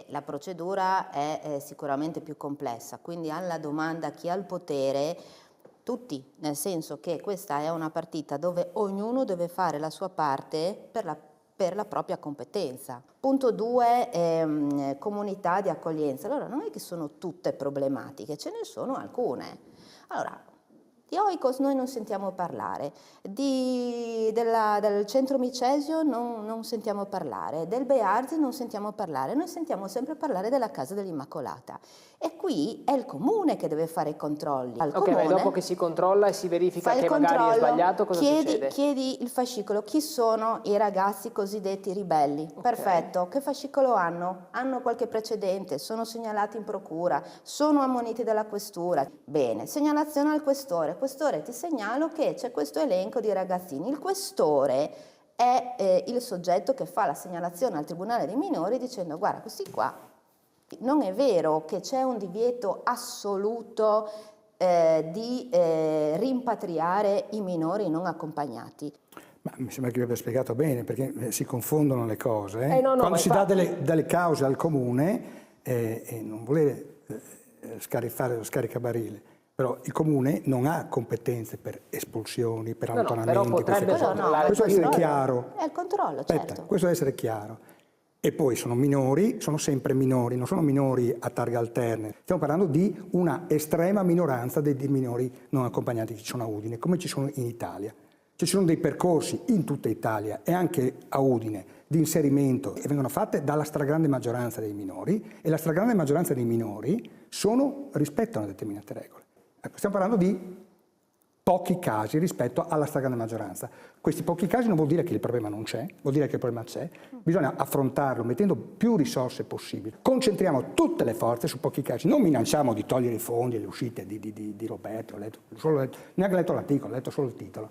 La procedura è sicuramente più complessa, quindi alla domanda chi ha il potere, tutti, nel senso che questa è una partita dove ognuno deve fare la sua parte per la propria competenza. Punto 2, comunità di accoglienza. Allora, non è che sono tutte problematiche, ce ne sono alcune. Allora, di Oikos noi non sentiamo parlare, del centro Micesio non sentiamo parlare, del Bearzi non sentiamo parlare, noi sentiamo sempre parlare della Casa dell'Immacolata. E qui è il comune che deve fare i controlli. Ok, ma dopo che si controlla e si verifica che magari è sbagliato, cosa succede? Chiedi il fascicolo, chi sono i ragazzi cosiddetti ribelli? Okay. Perfetto, che fascicolo hanno? Hanno qualche precedente, sono segnalati in procura, sono ammoniti dalla questura. Bene, segnalazione al questore. Questore, ti segnalo che c'è questo elenco di ragazzini. Il questore è il soggetto che fa la segnalazione al Tribunale dei minori dicendo guarda, questi qua non è vero che c'è un divieto assoluto di rimpatriare i minori non accompagnati. Ma mi sembra che vi abbia spiegato bene, perché si confondono le cose. No, quando si dà delle cause al comune, e non volere fare lo scaricabarile, però il comune non ha competenze per espulsioni, per allontanamenti, queste cose. Questo deve essere chiaro. È il controllo, certo. Questo deve essere chiaro. E poi sono minori, sono sempre minori, non sono minori a targhe alterne. Stiamo parlando di una estrema minoranza dei minori non accompagnati che ci sono a Udine, come ci sono in Italia. Ci sono dei percorsi in tutta Italia e anche a Udine di inserimento e vengono fatte dalla stragrande maggioranza dei minori, e la stragrande maggioranza dei minori rispettano determinate regole. Ecco, stiamo parlando di pochi casi rispetto alla stragrande maggioranza. Questi pochi casi non vuol dire che il problema non c'è, vuol dire che il problema c'è. Bisogna affrontarlo mettendo più risorse possibili. Concentriamo tutte le forze su pochi casi, non minacciamo di togliere i fondi e le uscite di Roberto, neanche letto l'articolo, ho letto solo il titolo.